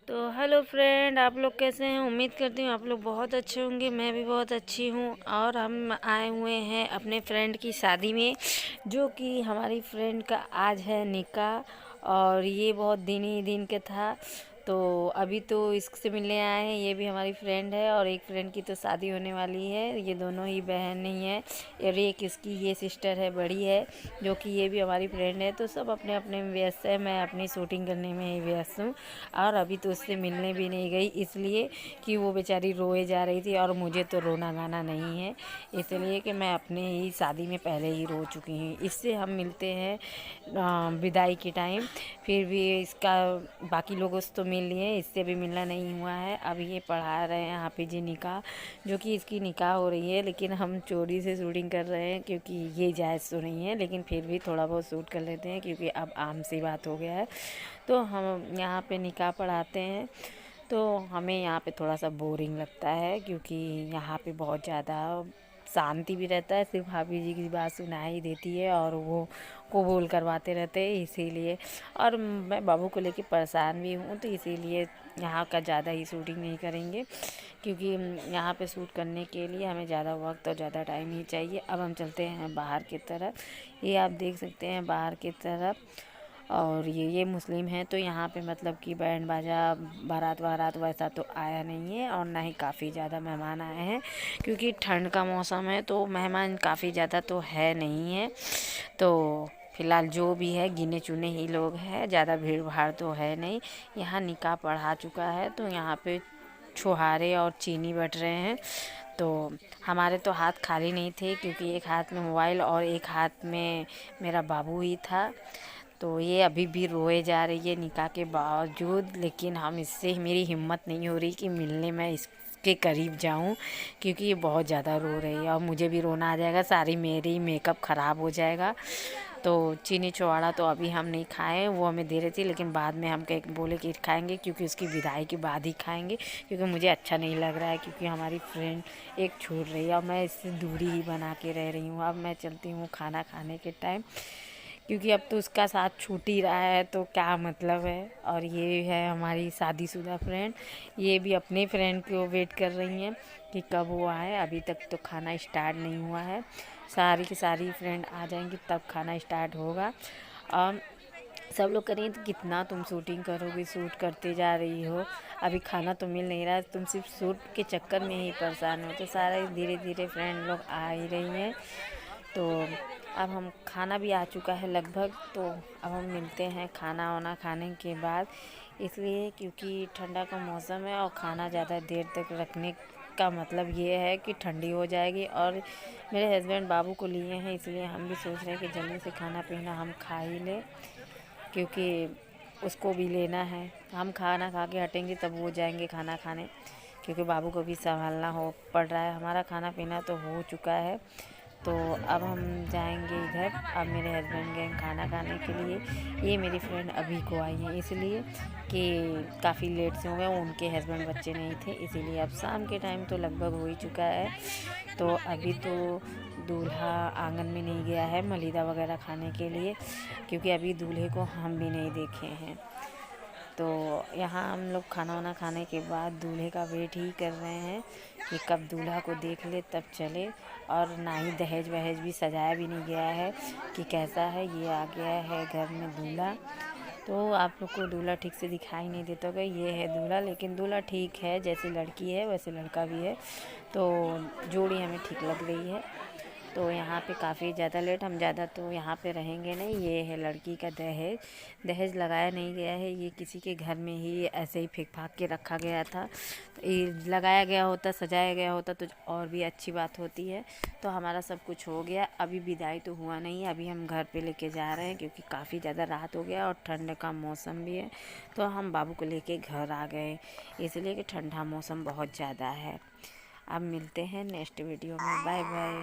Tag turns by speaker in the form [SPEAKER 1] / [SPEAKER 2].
[SPEAKER 1] तो hello friend, आप लोग कैसे हैं। उम्मीद करती हूँ आप लोग बहुत अच्छे होंगे। मैं भी बहुत अच्छी हूँ। और हम आए हुए हैं अपने फ्रेंड की शादी में, जो कि हमारी फ्रेंड का आज है निकाह। और ये बहुत दिन ही दिन के था, तो अभी तो इससे मिलने आए हैं। ये भी हमारी फ्रेंड है और एक फ्रेंड की तो शादी होने वाली है। ये दोनों ही बहन नहीं है, और एक इसकी ये सिस्टर है, बड़ी है, जो कि ये भी हमारी फ्रेंड है। तो सब अपने अपने में व्यस्त है। मैं अपनी शूटिंग करने में ही व्यस्त हूँ। और अभी तो उससे मिलने भी नहीं गई, इसलिए कि वो बेचारी रोए जा रही थी, और मुझे तो रोना गाना नहीं है, इसलिए कि मैं अपने ही शादी में पहले ही रो चुकी हूँ। इससे हम मिलते हैं विदाई के टाइम। फिर भी इसका बाकी लोगों से तो मिल लिए, इससे भी मिलना नहीं हुआ है। अब ये पढ़ा रहे हैं हाफिज जी निकाह, जो कि इसकी निकाह हो रही है, लेकिन हम चोरी से शूटिंग कर रहे हैं क्योंकि ये जायज़ तो नहीं है, लेकिन फिर भी थोड़ा बहुत शूट कर लेते हैं क्योंकि अब आम सी बात हो गया है। तो हम यहाँ पे निकाह पढ़ाते हैं, तो हमें यहाँ पे थोड़ा सा बोरिंग लगता है क्योंकि यहाँ पे बहुत ज़्यादा शांति भी रहता है। सिर्फ हाफिज जी की बात सुनाई देती है और वो कबूल करवाते रहते हैं, इसीलिए। और मैं बाबू को लेके परेशान भी हूँ, तो इसीलिए यहाँ का ज़्यादा ही शूटिंग नहीं करेंगे, क्योंकि यहाँ पे शूट करने के लिए हमें ज़्यादा वक्त और ज़्यादा टाइम ही चाहिए। अब हम चलते हैं बाहर की तरफ। ये आप देख सकते हैं बाहर की तरफ। और ये मुस्लिम हैं, तो यहाँ पे मतलब कि बैंड बाजा बारात वारात वैसा तो आया नहीं है, और ना ही काफ़ी ज़्यादा मेहमान आए हैं, क्योंकि ठंड का मौसम है, तो मेहमान काफ़ी ज़्यादा तो है नहीं है। तो फिलहाल जो भी है गिने चुने ही लोग हैं, ज़्यादा भीड़ भाड़ तो है नहीं। यहाँ निकाह पढ़ा चुका है, तो यहाँ पे छुहारे और चीनी बट रहे हैं। तो हमारे तो हाथ खाली नहीं थे, क्योंकि एक हाथ में मोबाइल और एक हाथ में मेरा बाबू ही था। तो ये अभी भी रोए जा रही है निकाह के बावजूद, लेकिन हम इससे मेरी हिम्मत नहीं हो रही कि मिलने में इसके करीब जाऊं, क्योंकि ये बहुत ज़्यादा रो रही है और मुझे भी रोना आ जाएगा, सारी मेरी मेकअप ख़राब हो जाएगा। तो चीनी चौड़ा तो अभी हम नहीं खाए, वो हमें दे रही थी, लेकिन बाद में हम कह बोले कि खाएंगे, क्योंकि उसकी विदाई के बाद ही खाएंगे, क्योंकि मुझे अच्छा नहीं लग रहा है, क्योंकि हमारी फ्रेंड एक छूट रही है और मैं इससे दूरी ही बना के रह रही हूँ। अब मैं चलती हूँ खाना खाने के टाइम, क्योंकि अब तो उसका साथ छूट ही रहा है, तो क्या मतलब है। और ये है हमारी शादीशुदा फ्रेंड, ये भी अपने फ्रेंड को वेट कर रही हैं कि कब वो आए। अभी तक तो खाना स्टार्ट नहीं हुआ है, सारी की सारी फ्रेंड आ जाएंगी तब खाना स्टार्ट होगा। और सब लोग करें तो कितना तुम शूटिंग करोगी, शूट करते जा रही हो, अभी खाना तो मिल नहीं रहा, तुम सिर्फ शूट के चक्कर में ही परेशान हो। तो सारे धीरे धीरे फ्रेंड लोग आ ही रही हैं। तो अब हम खाना भी आ चुका है लगभग, तो अब हम मिलते हैं खाना वाना खाने के बाद, इसलिए क्योंकि ठंडा का मौसम है और खाना ज़्यादा देर तक रखने का मतलब ये है कि ठंडी हो जाएगी। और मेरे हस्बैंड बाबू को लिए हैं, इसलिए हम भी सोच रहे हैं कि जल्दी से खाना पीना हम खा ही लें, क्योंकि उसको भी लेना है। हम खाना खा के हटेंगे तब वो जाएंगे खाना खाने, क्योंकि बाबू को भी संभालना हो पड़ रहा है। हमारा खाना पीना तो हो चुका है, तो अब हम जाएंगे इधर। अब मेरे हस्बैंड गए खाना खाने के लिए। ये मेरी फ्रेंड अभी को आई हैं, इसलिए कि काफ़ी लेट से हो गए, उनके हस्बैंड बच्चे नहीं थे, इसीलिए अब शाम के टाइम तो लगभग हो ही चुका है। तो अभी तो दूल्हा आंगन में नहीं गया है मलीदा वगैरह खाने के लिए, क्योंकि अभी दूल्हे को हम भी नहीं देखे हैं। तो यहाँ हम लोग खाना वाना खाने के बाद दूल्हे का वेट ही कर रहे हैं कि कब दूल्हा को देख ले तब चले। और ना ही दहेज वहेज भी सजाया भी नहीं गया है कि कैसा है। ये आ गया है घर में दूल्हा, तो आप लोग को दूल्हा ठीक से दिखाई नहीं देता होगा, ये है दूल्हा। लेकिन दूल्हा ठीक है, जैसी लड़की है वैसे लड़का भी है, तो जोड़ी हमें ठीक लग रही है। तो यहाँ पे काफ़ी ज़्यादा लेट, हम ज़्यादा तो यहाँ पे रहेंगे नहीं। ये है लड़की का दहेज, दहेज लगाया नहीं गया है, ये किसी के घर में ही ऐसे ही फेंक फाक के रखा गया था। तो ये लगाया गया होता, सजाया गया होता तो और भी अच्छी बात होती है। तो हमारा सब कुछ हो गया, अभी विदाई तो हुआ नहीं है, अभी हम घर पे लेके जा रहे हैं, क्योंकि काफ़ी ज़्यादा रात हो गया और ठंड का मौसम भी है। तो हम बाबू को लेके घर आ गए, इसलिए कि ठंडा मौसम बहुत ज़्यादा है। अब मिलते हैं नेक्स्ट वीडियो में, बाय बाय।